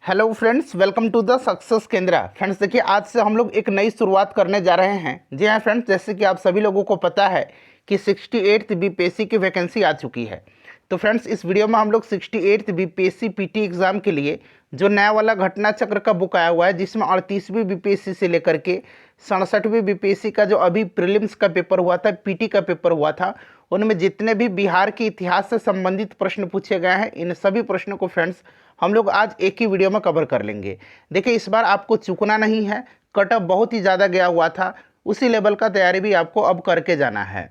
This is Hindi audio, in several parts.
Hello friends, welcome to the success Kendra. Friends देखिए, आज से हम लोग एक नई शुरुआत करने जा रहे हैं। जी हाँ फ्रेंड्स, जैसे कि आप सभी लोगों को पता है कि 68th बीपीएससी की वैकेंसी आ चुकी है। तो फ्रेंड्स इस वीडियो में हम लोग 68th बीपीएससी पीटी एग्ज़ाम के लिए जो नया वाला घटना चक्र का बुक आया हुआ है, जिसमें 38वीं बीपीएससी से लेकर के 67वीं बीपीएससी का जो अभी प्रीलिम्स का पेपर हुआ था, पीटी का पेपर हुआ था, उनमें जितने भी बिहार के इतिहास से संबंधित प्रश्न पूछे गए हैं, इन सभी प्रश्नों को फ्रेंड्स हम लोग आज एक ही वीडियो में कवर कर लेंगे। देखिए, इस बार आपको चूकना नहीं है। कट ऑफ बहुत ही ज़्यादा गया हुआ था, उसी लेवल का तैयारी भी आपको अब करके जाना है।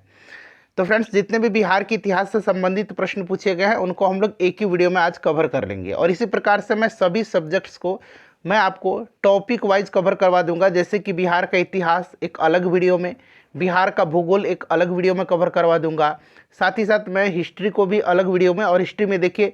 तो फ्रेंड्स जितने भी बिहार के इतिहास से संबंधित प्रश्न पूछे गए हैं, उनको हम लोग एक ही वीडियो में आज कवर कर लेंगे। और इसी प्रकार से मैं सभी सब्जेक्ट्स को मैं आपको टॉपिक वाइज कवर करवा दूंगा। जैसे कि बिहार का इतिहास एक अलग वीडियो में, बिहार का भूगोल एक अलग वीडियो में कवर करवा दूंगा। साथ ही साथ मैं हिस्ट्री को भी अलग वीडियो में, और हिस्ट्री में देखिए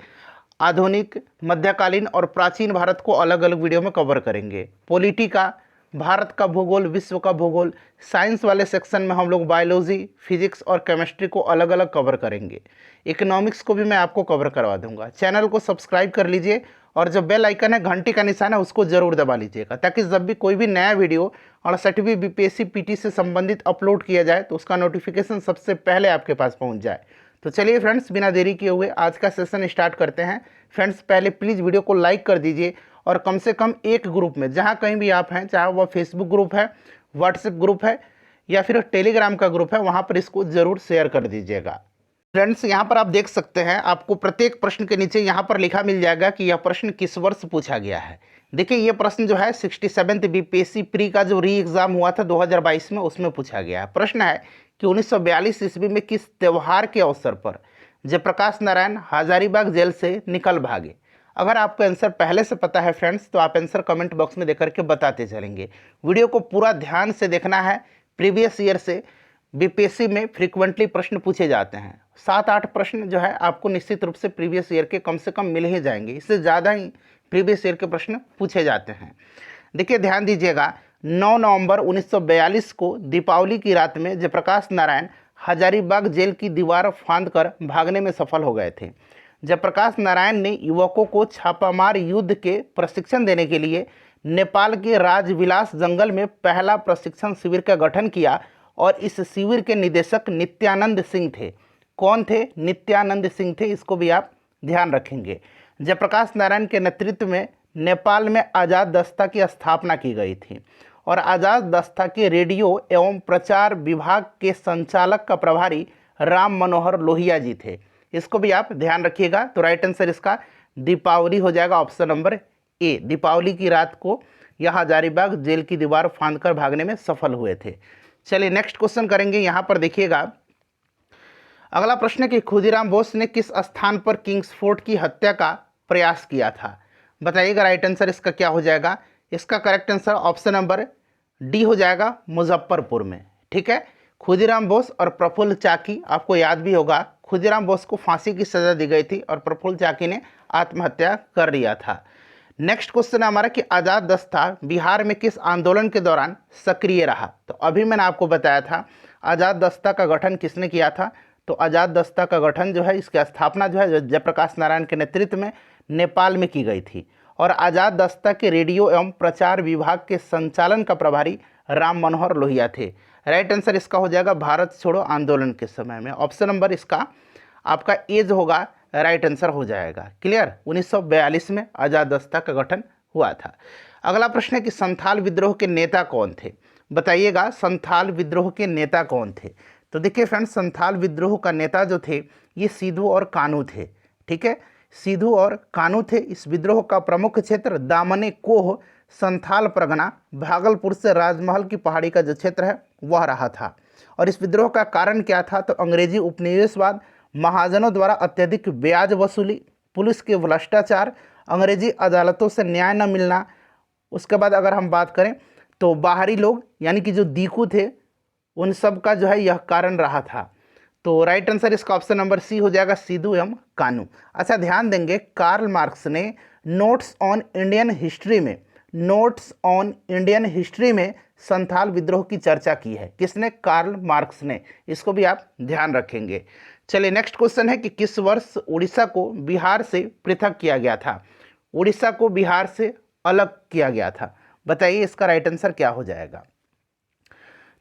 आधुनिक, मध्यकालीन और प्राचीन भारत को अलग अलग वीडियो में कवर करेंगे। पॉलिटी का, भारत का भूगोल, विश्व का भूगोल, साइंस वाले सेक्शन में हम लोग बायोलॉजी, फिजिक्स और केमिस्ट्री को अलग अलग कवर करेंगे। इकोनॉमिक्स को भी मैं आपको कवर करवा दूंगा। चैनल को सब्सक्राइब कर लीजिए और जो बेल आइकन है, घंटी का निशान है, उसको ज़रूर दबा लीजिएगा, ताकि जब भी कोई भी नया वीडियो 68वीं बीपीएससी पीटी से संबंधित अपलोड किया जाए तो उसका नोटिफिकेशन सबसे पहले आपके पास पहुंच जाए। तो चलिए फ्रेंड्स, बिना देरी किए हुए आज का सेशन स्टार्ट करते हैं। फ्रेंड्स पहले प्लीज़ वीडियो को लाइक कर दीजिए और कम से कम एक ग्रुप में, जहाँ कहीं भी आप हैं, चाहे वह फेसबुक ग्रुप है, व्हाट्सएप ग्रुप है या फिर टेलीग्राम का ग्रुप है, वहाँ पर इसको ज़रूर शेयर कर दीजिएगा। फ्रेंड्स यहाँ पर आप देख सकते हैं, आपको प्रत्येक प्रश्न के नीचे यहाँ पर लिखा मिल जाएगा कि यह प्रश्न किस वर्ष पूछा गया है। देखिए ये प्रश्न जो है 67th बीपीएससी प्री का जो री एग्ज़ाम हुआ था 2022 में, उसमें पूछा गया है। प्रश्न है कि 1942 ईस्वी में किस त्यौहार के अवसर पर जयप्रकाश नारायण हजारीबाग जेल से निकल भागे। अगर आपको आंसर पहले से पता है फ्रेंड्स, तो आप आंसर कमेंट बॉक्स में देकर के बताते चलेंगे। वीडियो को पूरा ध्यान से देखना है। प्रीवियस ईयर से बीपीएससी में फ्रीक्वेंटली प्रश्न पूछे जाते हैं। 7-8 प्रश्न जो है आपको निश्चित रूप से प्रीवियस ईयर के कम से कम मिल ही जाएंगे, इससे ज़्यादा ही प्रीवियस ईयर के प्रश्न पूछे जाते हैं। देखिए ध्यान दीजिएगा, 9 नवंबर 1942 को दीपावली की रात में जयप्रकाश नारायण हजारीबाग जेल की दीवार फांदकर भागने में सफल हो गए थे। जयप्रकाश नारायण ने युवकों को छापामार युद्ध के प्रशिक्षण देने के लिए नेपाल के राजविलास जंगल में पहला प्रशिक्षण शिविर का गठन किया, और इस शिविर के निदेशक नित्यानंद सिंह थे। कौन थे? नित्यानंद सिंह थे, इसको भी आप ध्यान रखेंगे। जयप्रकाश नारायण के नेतृत्व में नेपाल में आज़ाद दस्ता की स्थापना की गई थी, और आज़ाद दस्ता के रेडियो एवं प्रचार विभाग के संचालक का प्रभारी राम मनोहर लोहिया जी थे। इसको भी आप ध्यान रखिएगा। तो राइट आंसर इसका दीपावली हो जाएगा, ऑप्शन नंबर ए। दीपावली की रात को यह हजारीबाग जेल की दीवार फांदकर भागने में सफल हुए थे। चलिए नेक्स्ट क्वेश्चन करेंगे। यहाँ पर देखिएगा, अगला प्रश्न है कि खुदीराम बोस ने किस स्थान पर किंग्सफोर्ट की हत्या का प्रयास किया था। बताइएगा राइट आंसर इसका क्या हो जाएगा। इसका correct answer option number D हो जाएगा, मुजफ्फरपुर में। ठीक है, खुदीराम बोस और प्रफुल्ल चाकी, आपको याद भी होगा खुदीराम बोस को फांसी की सज़ा दी गई थी और प्रफुल्ल चाकी ने आत्महत्या कर लिया था। नेक्स्ट क्वेश्चन है हमारा कि आज़ाद दस्ता बिहार में किस आंदोलन के दौरान सक्रिय रहा। तो अभी मैंने आपको बताया था आज़ाद दस्ता का गठन किसने किया था। तो आज़ाद दस्ता का गठन जो है, इसकी स्थापना जो है जयप्रकाश नारायण के नेतृत्व में नेपाल में की गई थी, और आज़ाद दस्ता के रेडियो एवं प्रचार विभाग के संचालन का प्रभारी राम मनोहर लोहिया थे। राइट आंसर इसका हो जाएगा भारत छोड़ो आंदोलन के समय में। ऑप्शन नंबर इसका आपका एज होगा, राइट आंसर हो जाएगा। क्लियर, 1942 में आज़ाद दस्ता का गठन हुआ था। अगला प्रश्न है कि संथाल विद्रोह के नेता कौन थे। बताइएगा संथाल विद्रोह के नेता कौन थे। तो देखिए फ्रेंड्स, संथाल विद्रोह का नेता जो थे ये सिद्धू और कानू थे। ठीक है, सिद्धू और कानू थे। इस विद्रोह का प्रमुख क्षेत्र दामने कोह, संथाल परगना, भागलपुर से राजमहल की पहाड़ी का जो क्षेत्र है वह रहा था। और इस विद्रोह का कारण क्या था? तो अंग्रेजी उपनिवेशवाद, महाजनों द्वारा अत्यधिक ब्याज वसूली, पुलिस के भ्रष्टाचार, अंग्रेजी अदालतों से न्याय न मिलना। उसके बाद अगर हम बात करें तो बाहरी लोग यानी कि जो दीकू थे, उन सब का जो है यह कारण रहा था। तो राइट आंसर इसका ऑप्शन नंबर सी हो जाएगा, सिद्धू एवं कानू। अच्छा ध्यान देंगे, कार्ल मार्क्स ने नोट्स ऑन इंडियन हिस्ट्री में, नोट्स ऑन इंडियन हिस्ट्री में संथाल विद्रोह की चर्चा की है। किसने? कार्ल मार्क्स ने। इसको भी आप ध्यान रखेंगे। चलिए नेक्स्ट क्वेश्चन है कि किस वर्ष उड़ीसा को बिहार से पृथक किया गया था। उड़ीसा को बिहार से अलग किया गया था। बताइए इसका राइट आंसर क्या हो जाएगा।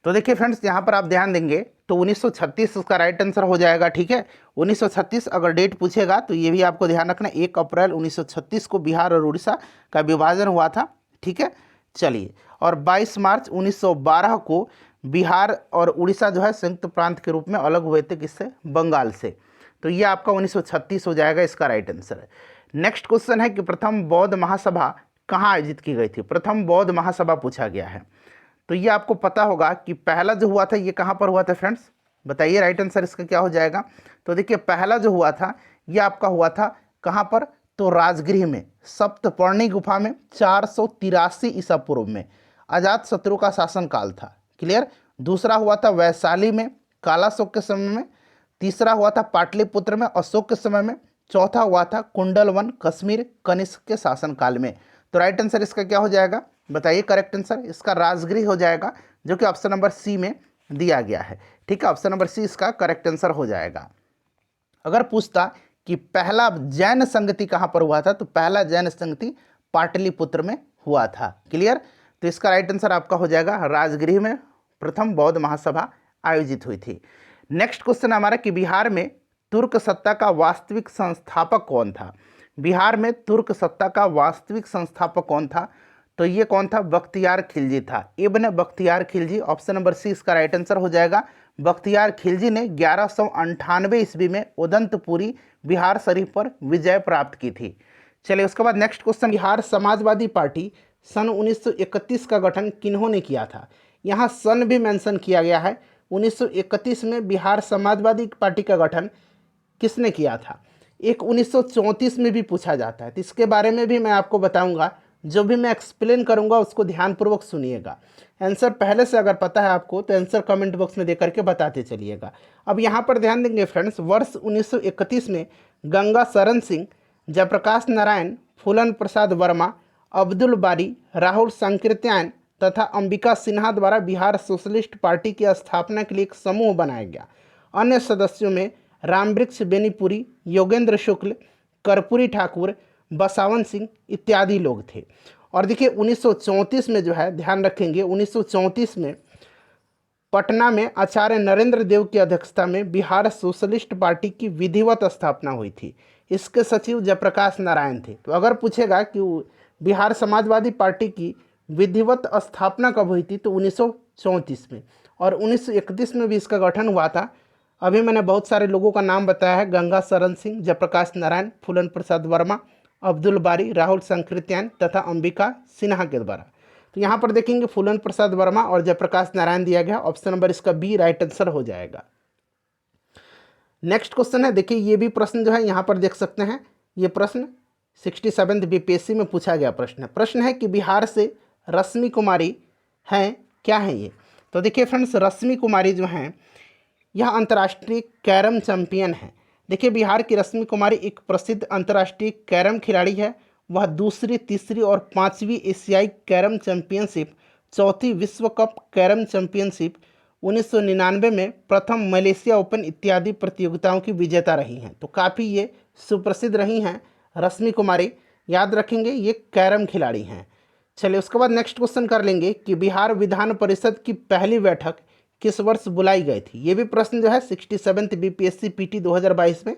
तो देखिए फ्रेंड्स, यहाँ पर आप ध्यान देंगे तो 1936 उसका राइट आंसर हो जाएगा। ठीक है, 1936 अगर डेट पूछेगा तो ये भी आपको ध्यान रखना, 1 अप्रैल 1936 को बिहार और उड़ीसा का विभाजन हुआ था। ठीक है, चलिए, और 22 मार्च 1912 को बिहार और उड़ीसा जो है संयुक्त प्रांत के रूप में अलग हुए थे, किससे? बंगाल से। तो ये आपका 1936 हो जाएगा, इसका राइट आंसर है। नेक्स्ट क्वेश्चन है कि प्रथम बौद्ध महासभा कहाँ आयोजित की गई थी? प्रथम बौद्ध महासभा पूछा गया है। तो ये आपको पता होगा कि पहला जो हुआ था ये कहाँ पर हुआ था फ्रेंड्स? बताइए राइट आंसर इसका क्या हो जाएगा। तो देखिए पहला जो हुआ था ये आपका हुआ था कहाँ पर? तो राजगृह में, सप्तपर्णी गुफा में, 483 ईसा पूर्व में। अजातशत्रु का शासनकाल था। क्लियर। दूसरा हुआ था वैशाली में, कालाशोक के समय में। तीसरा हुआ था पाटलिपुत्र में, अशोक के समय में। चौथा हुआ था कुंडलवन, कश्मीर, कनिष्क के शासनकाल में। तो राइट आंसर इसका क्या हो जाएगा? बताइए करेक्ट आंसर। इसका राजगृह हो जाएगा, जो कि ऑप्शन नंबर सी में दिया गया है। ठीक है, ऑप्शन नंबर सी इसका करेक्ट आंसर हो जाएगा। अगर पूछता कि पहला जैन संगति कहाँ पर हुआ था, तो पहला जैन संगति पाटलिपुत्र में हुआ था। क्लियर। तो इसका राइट आंसर आपका हो जाएगा राजगृह में प्रथम बौद्ध महासभा आयोजित हुई थी। नेक्स्ट क्वेश्चन हमारा कि बिहार में तुर्क सत्ता का वास्तविक संस्थापक कौन था? बिहार में तुर्क सत्ता का वास्तविक संस्थापक कौन था? तो ये कौन था? बख्तियार खिलजी था। Ibn Bakhtiyar Khilji, option number C इसका राइट आंसर हो जाएगा। बख्तियार खिलजी ने 1198 ईस्वी में उदंतपुरी बिहार शरीफ पर विजय प्राप्त की थी। चलिए उसके बाद next question, Bihar Samajwadi party सन 1931 का गठन किन्होंने किया था? यहाँ सन भी मेंशन किया गया है। 1931 में बिहार समाजवादी पार्टी का गठन किसने किया था? एक 1934 में भी पूछा जाता है, तो इसके बारे में भी मैं आपको बताऊंगा। जो भी मैं एक्सप्लेन करूंगा उसको ध्यानपूर्वक सुनिएगा। आंसर पहले से अगर पता है आपको तो आंसर कमेंट बॉक्स में दे करके बताते चलिएगा। अब यहाँ पर ध्यान देंगे फ्रेंड्स, वर्ष 1931 में गंगा शरण सिंह, जयप्रकाश नारायण, फूलन प्रसाद वर्मा, अब्दुल बारी, राहुल सांकृत्यायन तथा अंबिका सिन्हा द्वारा बिहार सोशलिस्ट पार्टी की स्थापना के लिए एक समूह बनाया गया। अन्य सदस्यों में रामवृक्ष बेनीपुरी, योगेंद्र शुक्ल, कर्पूरी ठाकुर, बसावन सिंह इत्यादि लोग थे। और देखिए 1934 में जो है, ध्यान रखेंगे 1934 में पटना में आचार्य नरेंद्र देव की अध्यक्षता में बिहार सोशलिस्ट पार्टी की विधिवत स्थापना हुई थी। इसके सचिव जयप्रकाश नारायण थे। तो अगर पूछेगा कि बिहार समाजवादी पार्टी की विधिवत स्थापना कब हुई थी, तो 1934 में। और 1931 में भी इसका गठन हुआ था। अभी मैंने बहुत सारे लोगों का नाम बताया है, गंगा शरण सिंह, जयप्रकाश नारायण, फूलन प्रसाद वर्मा, अब्दुल बारी, राहुल सांकृत्यायन तथा अंबिका सिन्हा के द्वारा। तो यहाँ पर देखेंगे फूलन प्रसाद वर्मा और जयप्रकाश नारायण दिया गया। ऑप्शन नंबर इसका बी राइट आंसर हो जाएगा। नेक्स्ट क्वेश्चन है, देखिए ये भी प्रश्न जो है यहाँ पर देख सकते हैं। ये प्रश्न 67th बीपीएससी में पूछा गया प्रश्न है। प्रश्न है कि बिहार से रश्मि कुमारी हैं, क्या है ये? तो देखिए फ्रेंड्स, रश्मि कुमारी जो हैं यह अंतर्राष्ट्रीय कैरम चैंपियन है। देखिए बिहार की रश्मि कुमारी एक प्रसिद्ध अंतर्राष्ट्रीय कैरम खिलाड़ी है। वह दूसरी, तीसरी और 5वीं एशियाई कैरम चैंपियनशिप, चौथी विश्व कप कैरम चैंपियनशिप, 1999 में प्रथम मलेशिया ओपन इत्यादि प्रतियोगिताओं की विजेता रही हैं। तो काफ़ी ये सुप्रसिद्ध रही हैं रश्मि कुमारी, याद रखेंगे ये कैरम खिलाड़ी हैं। चलिए उसके बाद नेक्स्ट क्वेश्चन कर लेंगे कि बिहार विधान परिषद की पहली बैठक किस वर्ष बुलाई गई थी? ये भी प्रश्न जो है 67th बीपीएससी पीटी 2022 में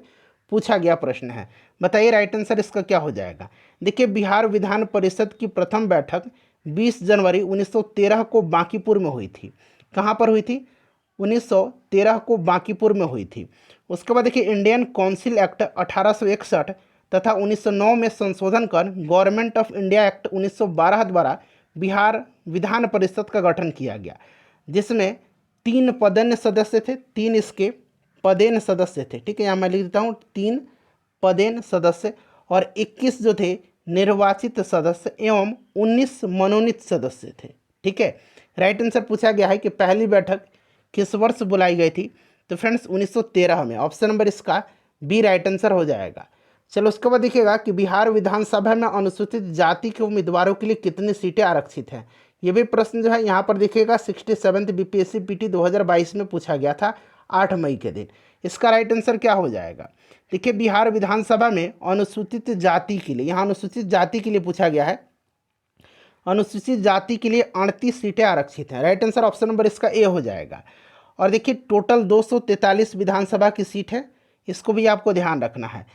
पूछा गया प्रश्न है। बताइए राइट आंसर इसका क्या हो जाएगा। देखिए बिहार विधान परिषद की प्रथम बैठक 20 जनवरी 1913 को बांकीपुर में हुई थी। कहाँ पर हुई थी? 1913 को बांकीपुर में हुई थी। उसके बाद देखिए इंडियन काउंसिल एक्ट 1861 तथा 1909 में संशोधन कर गवर्नमेंट ऑफ इंडिया एक्ट 1912 द्वारा बिहार विधान परिषद का गठन किया गया, जिसमें 3 पदेन सदस्य थे, 3 इसके पदेन सदस्य थे। ठीक है, यहाँ मैं लिख देता हूँ 3 पदेन सदस्य और 21 जो थे निर्वाचित सदस्य एवं 19 मनोनीत सदस्य थे। ठीक है, राइट आंसर पूछा गया है कि पहली बैठक किस वर्ष बुलाई गई थी? तो फ्रेंड्स 1913 में। ऑप्शन नंबर इसका बी राइट आंसर हो जाएगा। चलो उसके बाद देखिएगा कि बिहार विधानसभा में अनुसूचित जाति के उम्मीदवारों के लिए कितनी सीटें आरक्षित हैं। ये भी प्रश्न जो है यहाँ पर देखिएगा 67th बीपीएससी पीटी 2022 में पूछा गया था 8 मई के दिन। इसका राइट आंसर क्या हो जाएगा? देखिए बिहार विधानसभा में अनुसूचित जाति के लिए, यहाँ अनुसूचित जाति के लिए पूछा गया है, अनुसूचित जाति के लिए 38 सीटें आरक्षित हैं। राइट आंसर ऑप्शन नंबर इसका ए हो जाएगा। और देखिए टोटल 243 विधानसभा की सीट है, इसको भी आपको ध्यान रखना है।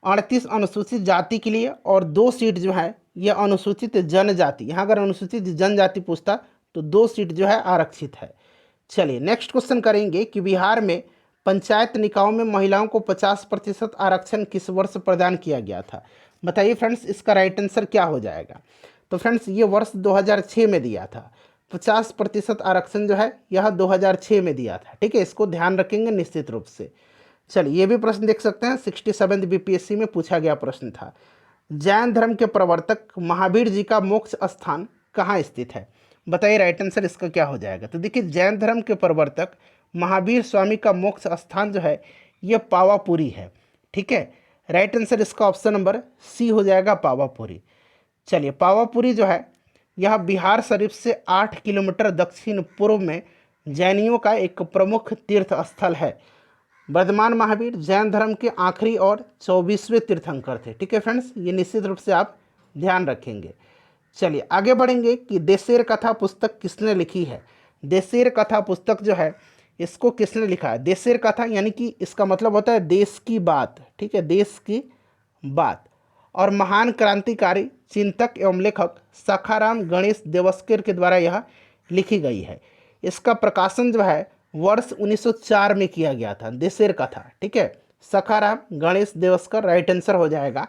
38 अनुसूचित जाति के लिए और 2 सीट जो है यह अनुसूचित जनजाति, यहाँ अगर अनुसूचित जनजाति पूछता तो 2 सीट जो है आरक्षित है। चलिए नेक्स्ट क्वेश्चन करेंगे कि बिहार में पंचायत निकायों में महिलाओं को 50% आरक्षण किस वर्ष प्रदान किया गया था? बताइए फ्रेंड्स इसका राइट आंसर क्या हो जाएगा? तो फ्रेंड्स ये वर्ष 2006 में दिया था। 50% आरक्षण जो है यह 2006 में दिया था। ठीक है, इसको ध्यान रखेंगे निश्चित रूप से। चलिए ये भी प्रश्न देख सकते हैं, 67 बीपीएससी में पूछा गया प्रश्न था। जैन धर्म के प्रवर्तक महावीर जी का मोक्ष स्थान कहाँ स्थित है? बताइए राइट आंसर इसका क्या हो जाएगा? तो देखिए जैन धर्म के प्रवर्तक महावीर स्वामी का मोक्ष स्थान जो है यह पावापुरी है। ठीक है, राइट आंसर इसका ऑप्शन नंबर सी हो जाएगा, पावापुरी। चलिए पावापुरी जो है यह बिहार शरीफ से 8 किलोमीटर दक्षिण पूर्व में जैनियों का एक प्रमुख तीर्थ स्थल है। वर्धमान महावीर जैन धर्म के आखिरी और 24वें तीर्थंकर थे। ठीक है फ्रेंड्स, ये निश्चित रूप से आप ध्यान रखेंगे। चलिए आगे बढ़ेंगे कि देशेर कथा पुस्तक किसने लिखी है? देशेर कथा पुस्तक जो है इसको किसने लिखा है? देशेर कथा यानी कि इसका मतलब होता है देश की बात। ठीक है, देश की बात। और महान क्रांतिकारी चिंतक एवं लेखक सखाराम गणेश देवस्कर के द्वारा यह लिखी गई है। इसका प्रकाशन जो है वर्ष 1904 में किया गया था, देशेर कथा। ठीक है, सखाराम गणेश देवस्कर राइट आंसर हो जाएगा।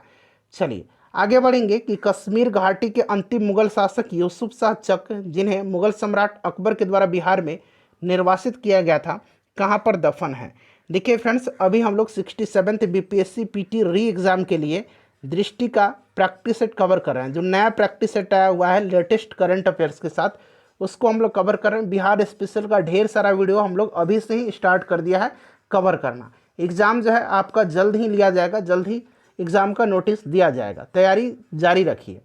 चलिए आगे बढ़ेंगे कि कश्मीर घाटी के अंतिम मुगल शासक यूसुफ शाह चक, जिन्हें मुगल सम्राट अकबर के द्वारा बिहार में निर्वासित किया गया था, कहाँ पर दफन है? देखिए फ्रेंड्स अभी हम लोग 67th बीपीएससी पीटी री एग्ज़ाम के लिए दृष्टि का प्रैक्टिस सेट कवर कर रहे हैं। जो नया प्रैक्टिस सेट आया हुआ है लेटेस्ट करंट अफेयर्स के साथ, उसको हम लोग कवर कर रहे हैं। बिहार स्पेशल का ढेर सारा वीडियो हम लोग अभी से ही स्टार्ट कर दिया है कवर करना। एग्ज़ाम जो है आपका जल्द ही लिया जाएगा, जल्द ही एग्ज़ाम का नोटिस दिया जाएगा, तैयारी जारी रखिए।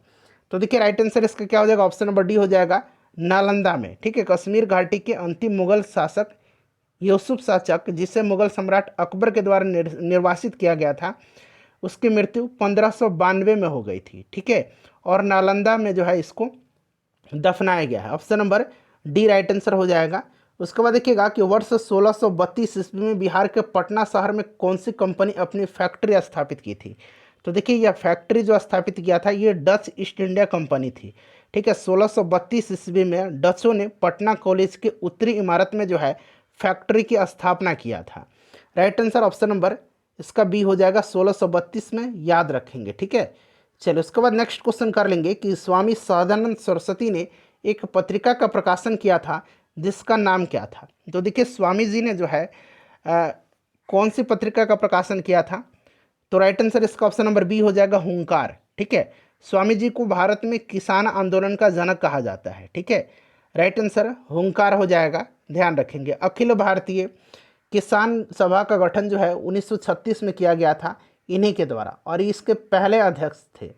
तो देखिए राइट आंसर इसका क्या हो जाएगा? ऑप्शन नंबर डी हो जाएगा, नालंदा में। ठीक है, कश्मीर घाटी के अंतिम मुगल शासक यूसुफ शाह चक, जिसे मुगल सम्राट अकबर के द्वारा निर्वासित किया गया था, उसकी मृत्यु 1592 में हो गई थी। ठीक है, और नालंदा में जो है इसको दफनाया गया है। Option number D right answer हो जाएगा। उसके बाद देखिएगा कि वर्ष 1632 ईस्वी में बिहार के पटना शहर में कौन सी कंपनी अपनी फैक्ट्री स्थापित की थी? तो देखिए यह फैक्ट्री जो स्थापित किया था ये डच ईस्ट इंडिया कंपनी थी। ठीक है, 1632 ईस्वी में डचों ने पटना कॉलेज के उत्तरी इमारत में जो है फैक्ट्री की स्थापना किया था। राइट आंसर ऑप्शन नंबर इसका बी हो जाएगा, 1632 में, याद रखेंगे। ठीक है, चलिए उसके बाद नेक्स्ट क्वेश्चन कर लेंगे कि स्वामी सदानंद सरस्वती ने एक पत्रिका का प्रकाशन किया था जिसका नाम क्या था? तो देखिए स्वामी जी ने जो है कौन सी पत्रिका का प्रकाशन किया था? तो राइट आंसर इसका ऑप्शन नंबर बी हो जाएगा, हुंकार। ठीक है, स्वामी जी को भारत में किसान आंदोलन का जनक कहा जाता है। ठीक है, राइट आंसर हुंकार हो जाएगा, ध्यान रखेंगे। अखिल भारतीय किसान सभा का गठन जो है 1936 में किया गया था इन्हीं के द्वारा, और इसके पहले अध्यक्ष थे।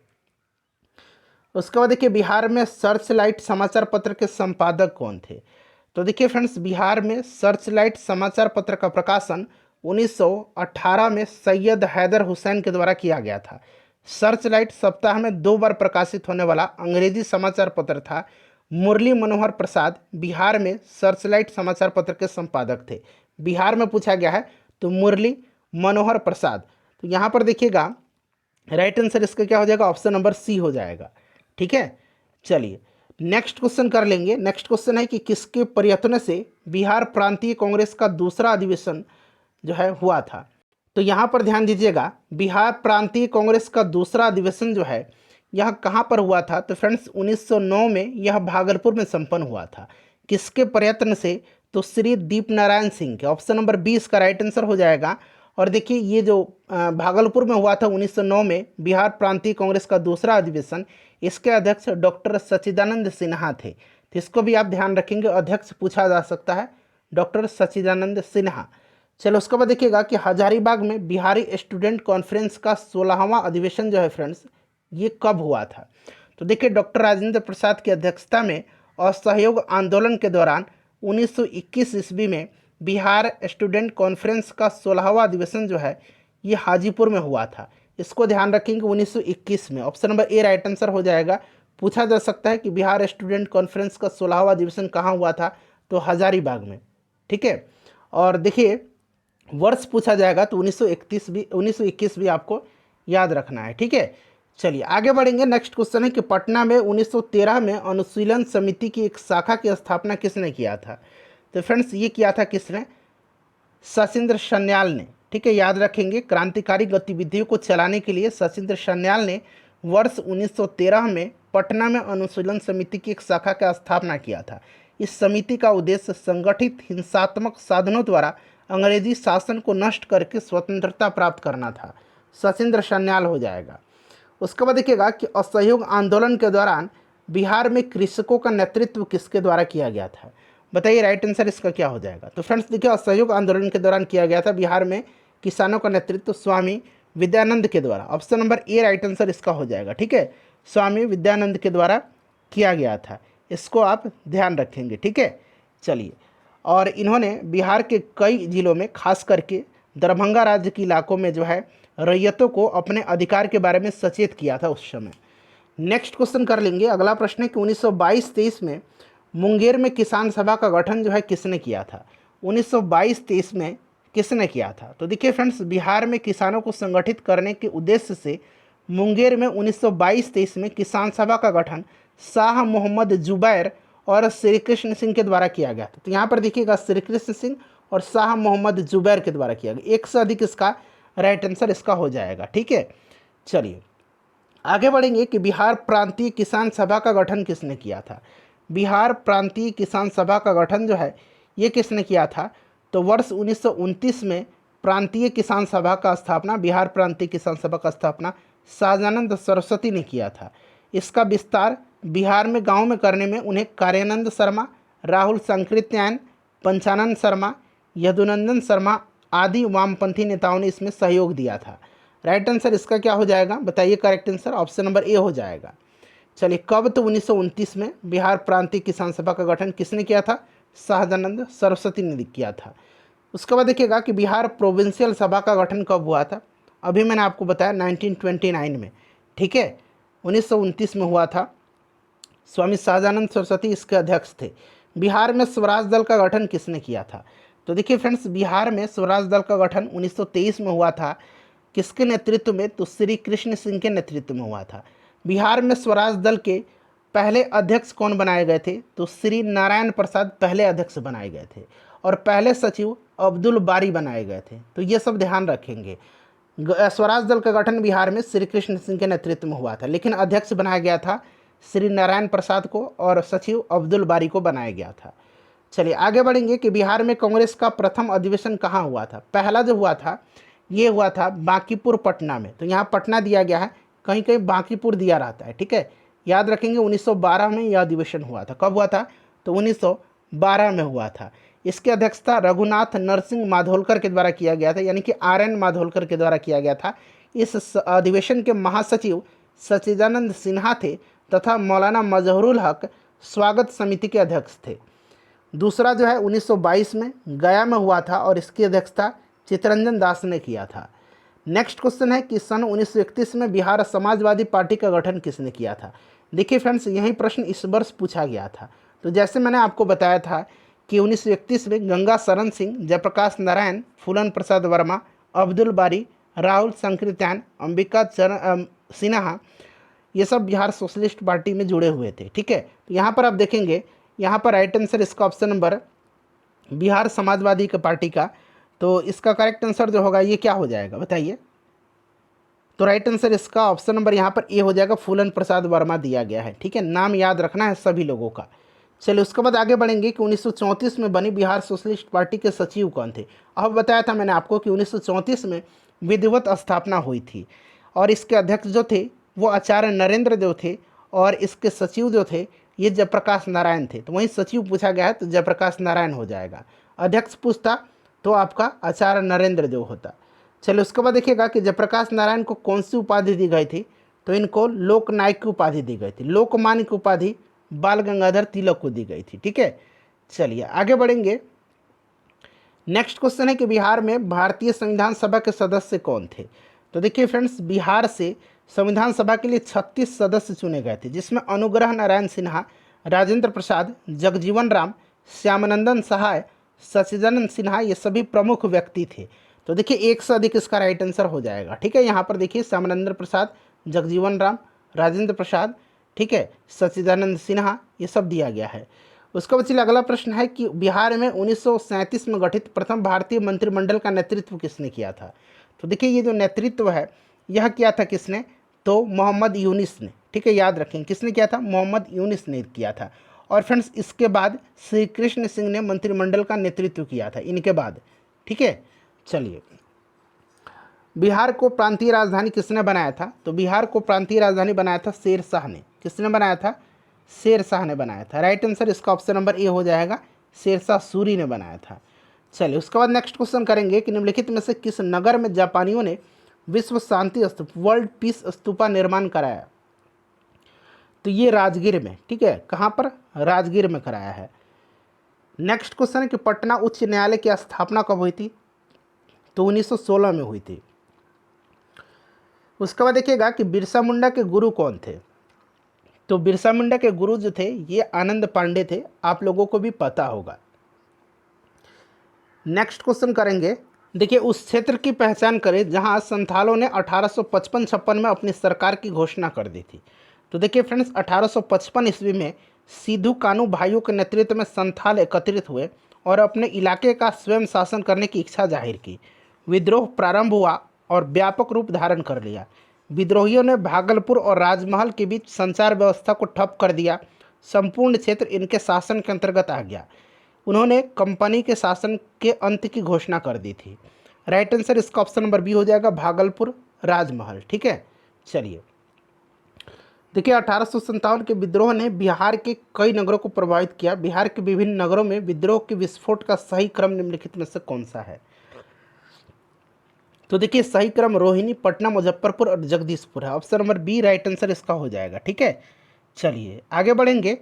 उसके बाद देखिए बिहार में सर्चलाइट समाचार पत्र के संपादक कौन थे? तो देखिए फ्रेंड्स बिहार में सर्चलाइट समाचार पत्र का प्रकाशन 1918 में सैयद हैदर हुसैन के द्वारा किया गया था। सर्चलाइट सप्ताह में 2 बार प्रकाशित होने वाला अंग्रेजी समाचार पत्र था। मुरली मनोहर प्रसाद बिहार में सर्चलाइट समाचार पत्र के संपादक थे। बिहार में पूछा गया है तो मुरली मनोहर प्रसाद। तो यहाँ पर देखिएगा राइट आंसर इसका क्या हो जाएगा? ऑप्शन नंबर सी हो जाएगा। ठीक है, चलिए नेक्स्ट क्वेश्चन कर लेंगे। नेक्स्ट क्वेश्चन है कि किसके प्रयत्न से बिहार प्रांतीय कांग्रेस का दूसरा अधिवेशन जो है हुआ था? तो यहाँ पर ध्यान दीजिएगा, बिहार प्रांतीय कांग्रेस का दूसरा अधिवेशन जो है यह कहाँ पर हुआ था? तो फ्रेंड्स 1909 में यह भागलपुर में संपन्न हुआ था। किसके प्रयत्न से? तो श्री दीप नारायण सिंह के। ऑप्शन नंबर 20 का राइट आंसर हो जाएगा। और देखिए ये जो भागलपुर में हुआ था 1909 में बिहार प्रांतीय कांग्रेस का दूसरा अधिवेशन, इसके अध्यक्ष डॉक्टर सच्चिदानंद सिन्हा थे। तो इसको भी आप ध्यान रखेंगे, अध्यक्ष पूछा जा सकता है, डॉक्टर सच्चिदानंद सिन्हा। चलो उसके बाद देखिएगा कि हजारीबाग में बिहारी स्टूडेंट कॉन्फ्रेंस का 16वां अधिवेशन जो है फ्रेंड्स ये कब हुआ था? तो देखिए डॉक्टर राजेंद्र प्रसाद की अध्यक्षता में असहयोग आंदोलन के दौरान 1921 ईस्वी में बिहार स्टूडेंट कॉन्फ्रेंस का 16वां अधिवेशन जो है ये हाजीपुर में हुआ था। इसको ध्यान रखेंगे 1921 में। Option number A right answer हो जाएगा। पूछा जा सकता है कि बिहार स्टूडेंट कॉन्फ्रेंस का 16वां अधिवेशन कहाँ हुआ था, तो हजारीबाग में। ठीक है, और देखिए वर्ष पूछा जाएगा तो 1921 भी आपको याद रखना है। ठीक है, चलिए आगे बढ़ेंगे। नेक्स्ट क्वेश्चन है कि पटना में 1913 में अनुशीलन समिति की एक शाखा की स्थापना किसने किया था। तो फ्रेंड्स ये किया था किसने, सचिंद्र सन्याल ने। ठीक है, याद रखेंगे क्रांतिकारी गतिविधियों को चलाने के लिए सचिंद्र सन्याल ने वर्ष 1913 में पटना में अनुशीलन समिति की एक शाखा का स्थापना किया था। इस समिति का उद्देश्य संगठित हिंसात्मक साधनों द्वारा अंग्रेजी शासन को नष्ट करके स्वतंत्रता प्राप्त करना था। सचिंद्र सन्याल हो जाएगा। उसके बाद देखिएगा कि असहयोग आंदोलन के दौरान बिहार में कृषकों का नेतृत्व किसके द्वारा किया गया था। बताइए राइट आंसर इसका क्या हो जाएगा। तो फ्रेंड्स देखिए असहयोग आंदोलन के दौरान किया गया था बिहार में किसानों का नेतृत्व स्वामी विद्यानंद के द्वारा। Option number A right answer इसका हो जाएगा। ठीक है, स्वामी विद्यानंद के द्वारा किया गया था, इसको आप ध्यान रखेंगे। ठीक है, चलिए, और इन्होंने बिहार के कई जिलों में खास करके दरभंगा राज्य के इलाकों में जो है रैयतों को अपने अधिकार के बारे में सचेत किया था उस समय। नेक्स्ट क्वेश्चन कर लेंगे। अगला प्रश्न है कि 1922-23 में मुंगेर में किसान सभा का गठन जो है किसने किया था। 1922-23 में किसने किया था। तो देखिए फ्रेंड्स बिहार में किसानों को संगठित करने के उद्देश्य से मुंगेर में 1922-23 में किसान सभा का गठन शाह मोहम्मद जुबैर और श्री कृष्ण सिंह के द्वारा किया गया था। तो यहाँ पर देखिएगा श्री कृष्ण सिंह और शाह मोहम्मद जुबैर के द्वारा किया गया। एक से अधिक इसका राइट आंसर इसका हो जाएगा। ठीक है, चलिए आगे बढ़ेंगे कि बिहार प्रांतीय किसान सभा का गठन किसने किया था। बिहार प्रांतीय किसान सभा का गठन जो है ये किसने किया था। तो वर्ष 1929 में प्रांतीय किसान सभा का स्थापना, बिहार प्रांतीय किसान सभा का स्थापना सहजानंद सरस्वती ने किया था। इसका विस्तार बिहार में गांव में करने में उन्हें कार्यानंद शर्मा, राहुल संकृत्यायन, पंचानंद शर्मा, यदुनंदन शर्मा आदि वामपंथी नेताओं ने इसमें सहयोग दिया था। राइट आंसर इसका क्या हो जाएगा, बताइए correct answer. Option number A हो जाएगा। चलिए कब, तो 1929 में बिहार प्रांतीय किसान सभा का गठन किसने किया था, सहजानंद सरस्वती ने किया था। उसके बाद देखिएगा कि बिहार प्रोविंशियल सभा का गठन कब हुआ था। अभी मैंने आपको बताया 1929 में। ठीक है, 1929 में हुआ था। स्वामी सहजानंद सरस्वती इसके अध्यक्ष थे। बिहार में स्वराज दल का गठन किसने किया था। तो देखिए फ्रेंड्स बिहार में स्वराज दल का गठन 1923 में हुआ था। किसके नेतृत्व में, तो श्री कृष्ण सिंह के नेतृत्व में हुआ था। बिहार में स्वराज दल के पहले अध्यक्ष कौन बनाए गए थे, तो श्री नारायण प्रसाद पहले अध्यक्ष बनाए गए थे और पहले सचिव अब्दुल बारी बनाए गए थे। तो ये सब ध्यान रखेंगे। स्वराज दल का गठन बिहार में श्री कृष्ण सिंह के नेतृत्व में हुआ था, लेकिन अध्यक्ष बनाया गया था श्री नारायण प्रसाद को और सचिव अब्दुल बारी को बनाया गया था। चलिए आगे बढ़ेंगे कि बिहार में कांग्रेस का प्रथम अधिवेशन कहाँ हुआ था। पहला जो हुआ था ये हुआ था बांकीपुर पटना में। तो यहाँ पटना दिया गया है, कहीं कहीं बांकीपुर दिया रहता है। ठीक है, याद रखेंगे 1912 में यह अधिवेशन हुआ था। कब हुआ था, तो 1912 में हुआ था। इसकी अध्यक्षता रघुनाथ नरसिंह माधोलकर के द्वारा किया गया था, यानी कि RN माधोलकर के द्वारा किया गया था। इस अधिवेशन के महासचिव सच्चिदानंद सिन्हा थे तथा मौलाना मजहरुल हक स्वागत समिति के अध्यक्ष थे। दूसरा जो है 1922 में गया में हुआ था और इसकी अध्यक्षता चित्तरंजन दास ने किया था। नेक्स्ट क्वेश्चन है कि सन 1931 में बिहार समाजवादी पार्टी का गठन किसने किया था। देखिए फ्रेंड्स यही प्रश्न इस वर्ष पूछा गया था। तो जैसे मैंने आपको बताया था कि 1931 में गंगा शरण सिंह, जयप्रकाश नारायण, फूलन प्रसाद वर्मा, अब्दुल बारी, राहुल संकृत्यायन, अंबिका सिन्हा, ये सब बिहार सोशलिस्ट पार्टी में जुड़े हुए थे। ठीक है, तो यहाँ पर आप देखेंगे, यहाँ पर राइट आंसर इसका ऑप्शन नंबर बिहार समाजवादी का पार्टी का, तो इसका करेक्ट आंसर जो होगा ये क्या हो जाएगा बताइए। तो राइट आंसर इसका ऑप्शन नंबर यहाँ पर ए हो जाएगा, फूलन प्रसाद वर्मा दिया गया है। ठीक है, नाम याद रखना है सभी लोगों का। चलिए उसके बाद आगे बढ़ेंगे कि 1934 में बनी बिहार सोशलिस्ट पार्टी के सचिव कौन थे। अब बताया था मैंने आपको कि 1934 में विधिवत स्थापना हुई थी और इसके अध्यक्ष जो थे वो आचार्य नरेंद्र देव थे और इसके सचिव जो थे ये जयप्रकाश नारायण थे। तो वहीं सचिव पूछा गया है तो जयप्रकाश नारायण हो जाएगा। अध्यक्ष पूछता तो आपका आचार्य नरेंद्र देव होता। चलिए उसके बाद देखिएगा कि जयप्रकाश नारायण को कौन सी उपाधि दी गई थी। तो इनको लोकनायक की उपाधि दी गई थी। लोकमान्य की उपाधि बाल गंगाधर तिलक को दी गई थी। ठीक है, चलिए आगे बढ़ेंगे। नेक्स्ट क्वेश्चन है कि बिहार में भारतीय संविधान सभा के सदस्य कौन थे। तो देखिए फ्रेंड्स, बिहार से संविधान सभा के लिए 36 सदस्य चुने गए थे, जिसमें अनुग्रह नारायण सिन्हा, राजेंद्र प्रसाद, जगजीवन राम, श्यामानंदन सहाय, सच्चिदानंद सिन्हा, ये सभी प्रमुख व्यक्ति थे। तो देखिए एक से अधिक इसका राइट आंसर हो जाएगा। ठीक है, यहाँ पर देखिए श्यामानंदन प्रसाद, जगजीवन राम, राजेंद्र प्रसाद, ठीक है, सच्चिदानंद सिन्हा, ये सब दिया गया है। उसका बाद चलिए अगला प्रश्न है कि बिहार में 1937 में गठित प्रथम भारतीय मंत्रिमंडल का नेतृत्व किसने किया था। तो देखिए ये जो नेतृत्व है यह किया था किसने, तो मोहम्मद यूनिस ने। ठीक है, याद रखें किसने किया था, मोहम्मद यूनिस ने किया था। और फ्रेंड्स इसके बाद श्री कृष्ण सिंह ने मंत्रिमंडल का नेतृत्व किया था इनके बाद। ठीक है, चलिए बिहार को प्रांतीय राजधानी किसने बनाया था। तो बिहार को प्रांतीय राजधानी बनाया था शेर शाह ने। किसने बनाया था, शेर शाह ने बनाया था। राइट आंसर इसका ऑप्शन नंबर ए हो जाएगा, शेर शाह सूरी ने बनाया था। चलिए उसके बाद नेक्स्ट क्वेश्चन करेंगे कि निम्नलिखित में से किस नगर में जापानियों ने विश्व शांति स्तूप, वर्ल्ड पीस स्तूपा निर्माण कराया। तो ये राजगीर में। ठीक है, कहाँ पर, राजगीर में कराया है। नेक्स्ट क्वेश्चन है कि पटना उच्च न्यायालय की स्थापना कब हुई थी। तो 1916 में हुई थी। उसके बाद देखिएगा कि बिरसा मुंडा के गुरु कौन थे। तो बिरसा मुंडा के गुरु जो थे ये आनंद पांडे थे, आप लोगों को भी पता होगा। नेक्स्ट क्वेश्चन करेंगे, देखिए उस क्षेत्र की पहचान करें जहां संथालों ने 1855-56 में अपनी सरकार की घोषणा कर दी थी। तो देखिए फ्रेंड्स 1855 ईस्वी में सिद्धू कानू भाइयों के नेतृत्व में संथाल एकत्रित हुए और अपने इलाके का स्वयं शासन करने की इच्छा जाहिर की। विद्रोह प्रारंभ हुआ और व्यापक रूप धारण कर लिया। विद्रोहियों ने भागलपुर और राजमहल के बीच संचार व्यवस्था को ठप कर दिया। संपूर्ण क्षेत्र इनके शासन के अंतर्गत आ गया। उन्होंने कंपनी के शासन के अंत की घोषणा कर दी थी। राइट आंसर इसका ऑप्शन नंबर बी हो जाएगा, भागलपुर, राजमहल। ठीक है, चलिए देखिए 1857 के विद्रोह ने बिहार के कई नगरों को प्रभावित किया। बिहार के विभिन्न नगरों में विद्रोह के विस्फोट का सही क्रम निम्नलिखित में से कौन सा है। तो देखिए सही क्रम रोहिणी, पटना, मुजफ्फरपुर और जगदीशपुर है। Option number B right answer इसका हो जाएगा। ठीक है, चलिए आगे बढ़ेंगे।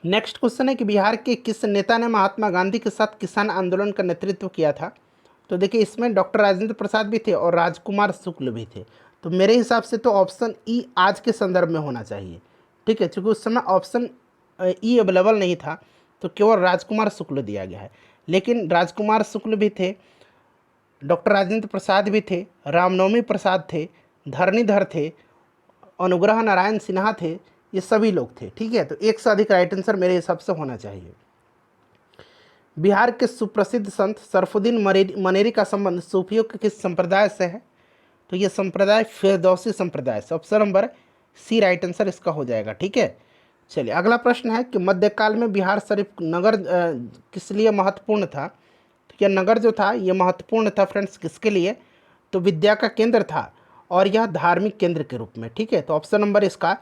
नेक्स्ट क्वेश्चन है कि बिहार के किस नेता ने महात्मा गांधी के साथ किसान आंदोलन का नेतृत्व किया था। तो देखिए इसमें डॉक्टर राजेंद्र प्रसाद भी थे और राजकुमार शुक्ल भी थे। तो मेरे हिसाब से तो ऑप्शन ई आज के संदर्भ में होना चाहिए। ठीक है, चूँकि उस समय ऑप्शन ई अवेलेबल नहीं था तो केवल राजकुमार शुक्ल दिया गया है, लेकिन राजकुमार शुक्ल भी थे, डॉक्टर राजेंद्र प्रसाद भी थे, रामनवमी प्रसाद थे, धरणीधर थे, अनुग्रह नारायण सिन्हा थे, ये सभी लोग थे। ठीक है, तो एक से अधिक राइट आंसर मेरे हिसाब से होना चाहिए। बिहार के सुप्रसिद्ध संत सरफुद्दीन मनेरी का संबंध सूफियों के किस संप्रदाय से है। तो ये संप्रदाय फिरदौसी संप्रदाय से। Option number C right answer इसका हो जाएगा। ठीक है, चलिए अगला प्रश्न है कि मध्यकाल में बिहार शरीफ नगर किस लिए महत्वपूर्ण था। तो यह नगर जो था ये महत्वपूर्ण था फ्रेंड्स किसके लिए, तो विद्या का केंद्र था और यह धार्मिक केंद्र के रूप में। ठीक है, तो ऑप्शन नंबर इसका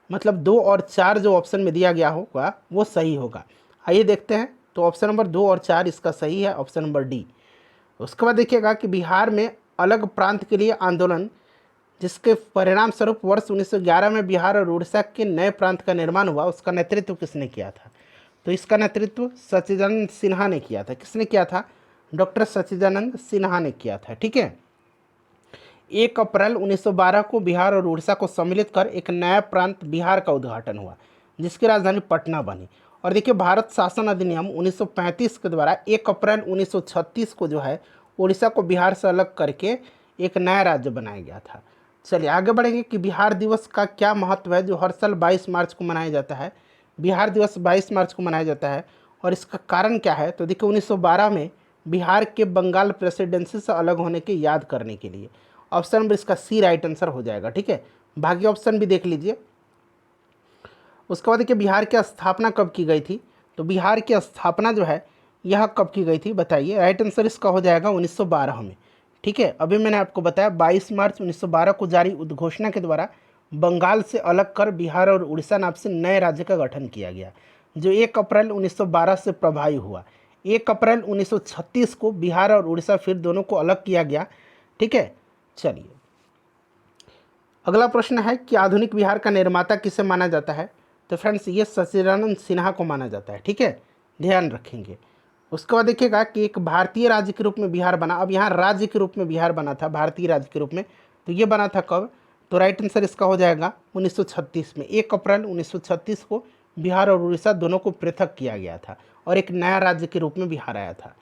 मतलब 2 और 4 जो ऑप्शन में दिया गया होगा वो सही होगा। आइए देखते हैं, तो ऑप्शन नंबर 2 और 4 इसका सही है, ऑप्शन नंबर डी। उसके बाद देखिएगा कि बिहार में अलग प्रांत के लिए आंदोलन, जिसके परिणाम स्वरूप वर्ष 1911 में बिहार और उड़ीसा के नए प्रांत का निर्माण हुआ, उसका नेतृत्व किसने किया था। तो इसका नेतृत्व सच्चिदानंद सिन्हा ने किया था। किसने किया था, डॉक्टर सच्चिदानंद सिन्हा ने किया था। ठीक है, 1 अप्रैल 1912 को बिहार और उड़ीसा को सम्मिलित कर एक नया प्रांत बिहार का उद्घाटन हुआ, जिसकी राजधानी पटना बनी। और देखिए भारत शासन अधिनियम 1935 के द्वारा 1 अप्रैल 1936 को जो है उड़ीसा को बिहार से अलग करके एक नया राज्य बनाया गया था। चलिए आगे बढ़ेंगे कि बिहार दिवस का क्या महत्व है जो हर साल 22 मार्च को मनाया जाता है। बिहार दिवस 22 मार्च को मनाया जाता है और इसका कारण क्या है। तो देखिए 1912 में बिहार के बंगाल प्रेसिडेंसी से अलग होने की याद करने के लिए। ऑप्शन नंबर इसका सी राइट आंसर हो जाएगा। ठीक है, बाकी ऑप्शन भी देख लीजिए। उसके बाद देखिए बिहार की स्थापना कब की गई थी। तो बिहार की स्थापना जो है यह कब की गई थी बताइए। राइट आंसर इसका हो जाएगा 1912 में। ठीक है, अभी मैंने आपको बताया 22 मार्च 1912 को जारी उद्घोषणा के द्वारा बंगाल से अलग कर बिहार और उड़ीसा नाम से नए राज्य का गठन किया गया, जो 1 अप्रैल 1912 से प्रभावी हुआ। 1 अप्रैल 1936 को बिहार और उड़ीसा फिर दोनों को अलग किया गया। ठीक है, चलिए अगला प्रश्न है कि आधुनिक बिहार का निर्माता किसे माना जाता है। तो फ्रेंड्स ये सच्चिदानंद सिन्हा को माना जाता है। ठीक है, ध्यान रखेंगे। उसके बाद देखिएगा कि एक भारतीय राज्य के रूप में बिहार बना। अब यहाँ राज्य के रूप में बिहार बना था, भारतीय राज्य के रूप में, तो ये बना था कब? तो राइट आंसर इसका हो जाएगा 1936 में। 1 अप्रैल 1936 को बिहार और उड़ीसा दोनों को पृथक किया गया था और एक नया राज्य के रूप में बिहार आया था।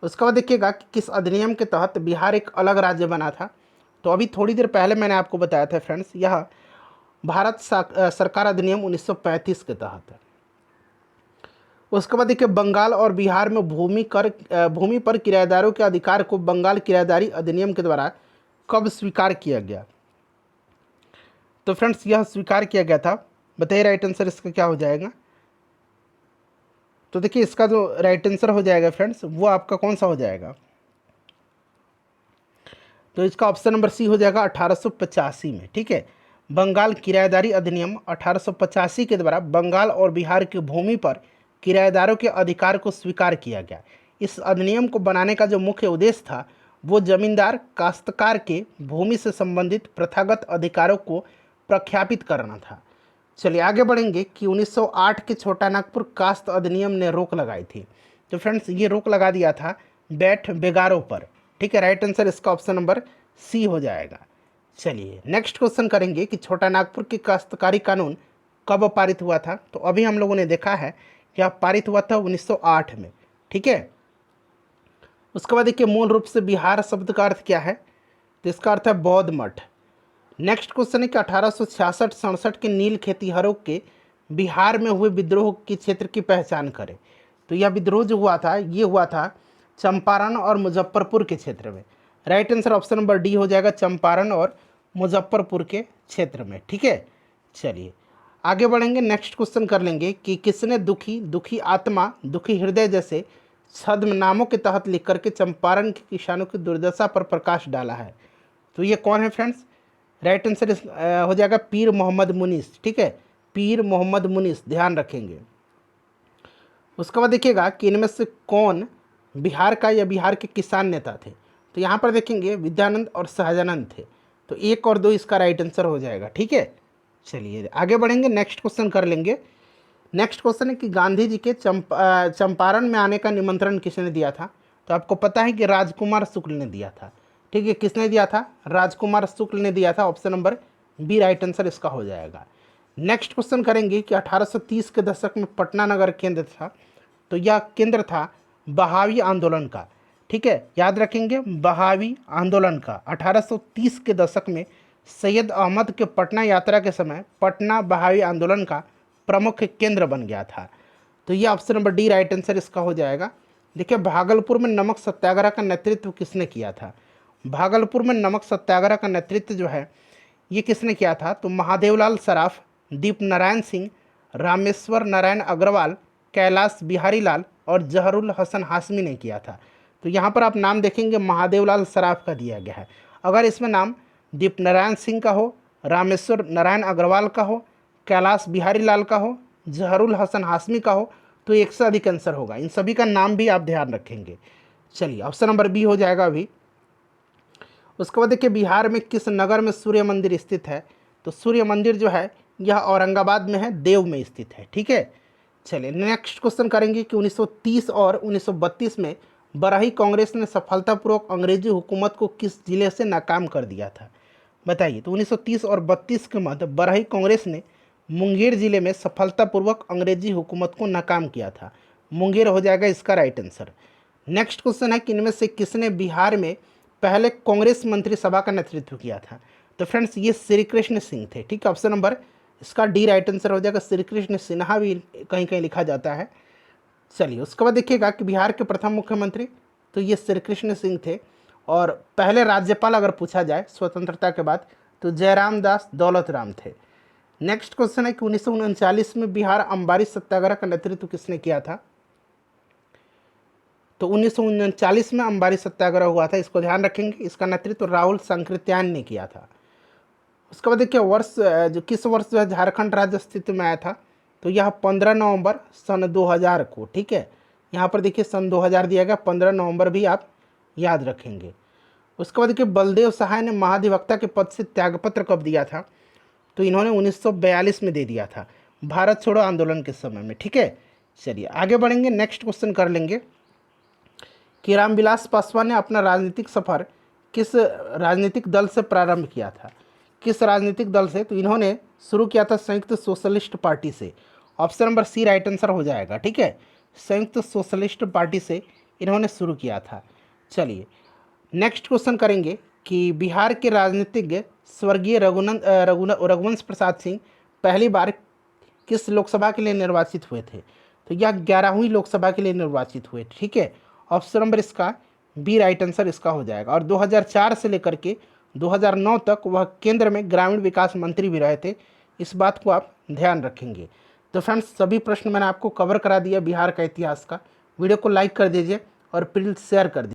उसके बाद देखिएगा कि किस अधिनियम के तहत बिहार एक अलग राज्य बना था। तो अभी थोड़ी देर पहले मैंने आपको बताया था फ्रेंड्स, यह भारत सरकार अधिनियम 1935 के तहत है। उसके बाद देखिए बंगाल और बिहार में भूमि पर किराएदारों के अधिकार को बंगाल किराएदारी अधिनियम के द्वारा कब स्वीकार किया गया? तो फ्रेंड्स यह स्वीकार किया गया था, बताइए राइट आंसर इसका क्या हो जाएगा? तो देखिए इसका जो राइट आंसर हो जाएगा फ्रेंड्स वो आपका कौन सा हो जाएगा? तो इसका ऑप्शन नंबर सी हो जाएगा 1885 में। ठीक है, बंगाल किराएदारी अधिनियम 1885 के द्वारा बंगाल और बिहार की भूमि पर किराएदारों के अधिकार को स्वीकार किया गया। इस अधिनियम को बनाने का जो मुख्य उद्देश्य था वो जमींदार काश्तकार के भूमि से संबंधित प्रथागत अधिकारों को प्रख्यापित करना था। चलिए आगे बढ़ेंगे कि 1908 के छोटा नागपुर कास्त अधिनियम ने रोक लगाई थी। तो फ्रेंड्स ये रोक लगा दिया था बैठ बेगारों पर। ठीक है, राइट आंसर इसका ऑप्शन नंबर सी हो जाएगा। चलिए नेक्स्ट क्वेश्चन करेंगे कि छोटा नागपुर की काश्तकारी कानून कब पारित हुआ था? तो अभी हम लोगों ने देखा है कि यह पारित हुआ था 1908 में। ठीक है, उसके बाद देखिए मूल रूप से बिहार शब्द का अर्थ क्या है? तो इसका अर्थ है बौद्ध मठ। नेक्स्ट क्वेश्चन है कि 1866-67 के नील खेतीहरों के बिहार में हुए विद्रोह के क्षेत्र की पहचान करें। तो यह विद्रोह जो हुआ था ये हुआ था चंपारण और मुजफ्फरपुर के क्षेत्र में। Right answer option number D हो जाएगा, चंपारण और मुजफ्फरपुर के क्षेत्र में। ठीक है, चलिए आगे बढ़ेंगे। नेक्स्ट क्वेश्चन कर लेंगे कि किसने दुखी आत्मा, दुखी हृदय जैसे छद्म नामों के तहत लिख करके चंपारण के किसानों की दुर्दशा पर प्रकाश डाला है? तो ये कौन है फ्रेंड्स? राइट आंसर हो जाएगा पीर मोहम्मद मुनीस। ठीक है, पीर मोहम्मद मुनीस, ध्यान रखेंगे। उसके बाद देखिएगा कि इनमें से कौन बिहार का या बिहार के किसान नेता थे? तो यहाँ पर देखेंगे विद्यानंद और सहजानंद थे। तो 1 और 2 इसका राइट आंसर हो जाएगा। ठीक है, चलिए आगे बढ़ेंगे। नेक्स्ट क्वेश्चन कर लेंगे। नेक्स्ट क्वेश्चन है कि गांधी जी के चंपारण में आने का निमंत्रण किसने दिया था? तो आपको पता है कि राजकुमार शुक्ल ने दिया था। ठीक है, किसने दिया था? राजकुमार शुक्ल ने दिया था। Option number B right answer इसका हो जाएगा। नेक्स्ट क्वेश्चन करेंगे कि 1830 के दशक में पटना नगर केंद्र था। तो यह केंद्र था बहावी आंदोलन का। ठीक है, याद रखेंगे बहावी आंदोलन का। 1830 के दशक में सैयद अहमद के पटना यात्रा के समय पटना बहावी आंदोलन का प्रमुख केंद्र बन गया था। तो ये option number D right answer इसका हो जाएगा। देखिए भागलपुर में नमक सत्याग्रह का नेतृत्व किसने किया था? भागलपुर में नमक सत्याग्रह का नेतृत्व जो है ये किसने किया था? तो महादेवलाल सराफ, दीप नारायण सिंह, रामेश्वर नारायण अग्रवाल, कैलाश बिहारी लाल और जहरुल हसन हाशमी ने किया था। तो यहाँ पर आप नाम देखेंगे महादेवलाल सराफ का दिया गया है। अगर इसमें नाम दीप नारायण सिंह का हो, रामेश्वर नारायण अग्रवाल का हो, कैलाश बिहारी लाल का हो, जहरुल हसन हाशमी का हो, तो 1 से अधिक आंसर होगा। इन सभी का नाम भी आप ध्यान रखेंगे। चलिए ऑप्शन नंबर बी हो जाएगा अभी। उसके बाद देखिए बिहार में किस नगर में सूर्य मंदिर स्थित है? तो सूर्य मंदिर जो है यह औरंगाबाद में है, देव में स्थित है। ठीक है, चलिए नेक्स्ट क्वेश्चन करेंगे कि 1930 और 1932 में बराही कांग्रेस ने सफलतापूर्वक अंग्रेजी हुकूमत को किस जिले से नाकाम कर दिया था? बताइए। तो 1930 और 32 के मध्य बराही कांग्रेस ने मुंगेर जिले में सफलतापूर्वक अंग्रेजी हुकूमत को नाकाम किया था। मुंगेर हो जाएगा इसका राइट आंसर। नेक्स्ट क्वेश्चन है कि इनमें से किसने बिहार में पहले कांग्रेस मंत्रिसभा का नेतृत्व किया था? तो फ्रेंड्स ये श्री कृष्ण सिंह थे। ठीक है, ऑप्शन नंबर इसका डी राइट आंसर हो जाएगा। श्री कृष्ण सिन्हा भी कहीं कहीं लिखा जाता है। चलिए उसके बाद देखिएगा कि बिहार के प्रथम मुख्यमंत्री तो ये श्री कृष्ण सिंह थे। और पहले राज्यपाल अगर पूछा जाए स्वतंत्रता के बाद तो जयराम दास दौलत राम थे। नेक्स्ट क्वेश्चन है कि 1939 में बिहार अम्बारी सत्याग्रह का नेतृत्व किसने किया था? तो 1939 में अम्बारी सत्याग्रह हुआ था, इसको ध्यान रखेंगे। इसका नेतृत्व राहुल सांकृत्यायन ने किया था। उसके बाद देखिए वर्ष जो किस वर्ष जो है झारखंड राज्य अस्तित्व में आया था? तो यह 15 नवंबर सन 2000 को। ठीक है, यहाँ पर देखिए सन 2000 दिया गया, 15 नवंबर भी आप याद रखेंगे। उसके बाद देखिए बलदेव सहाय ने महाधिवक्ता के पद से त्यागपत्र कब दिया था? तो इन्होंने 1942 में दे दिया था, भारत छोड़ो आंदोलन के समय में। ठीक है, चलिए आगे बढ़ेंगे। नेक्स्ट क्वेश्चन कर लेंगे कि रामविलास पासवान ने अपना राजनीतिक सफ़र किस राजनीतिक दल से प्रारंभ किया था? किस राजनीतिक दल से? तो इन्होंने शुरू किया था संयुक्त सोशलिस्ट पार्टी से। Option number C right answer हो जाएगा। ठीक है, संयुक्त सोशलिस्ट पार्टी से इन्होंने शुरू किया था। चलिए नेक्स्ट क्वेश्चन करेंगे कि बिहार के राजनीतिज्ञ स्वर्गीय रघुवंश प्रसाद सिंह पहली बार किस लोकसभा के लिए निर्वाचित हुए थे? तो यह 11वीं लोकसभा के लिए निर्वाचित हुए। ठीक है, ऑप्शन नंबर इसका बी राइट आंसर इसका हो जाएगा। और 2004 से लेकर के 2009 तक वह केंद्र में ग्रामीण विकास मंत्री भी रहे थे। इस बात को आप ध्यान रखेंगे। तो फ्रेंड्स सभी प्रश्न मैंने आपको कवर करा दिया बिहार का इतिहास का। वीडियो को लाइक कर दीजिए और प्लीज़ शेयर कर दीजिए।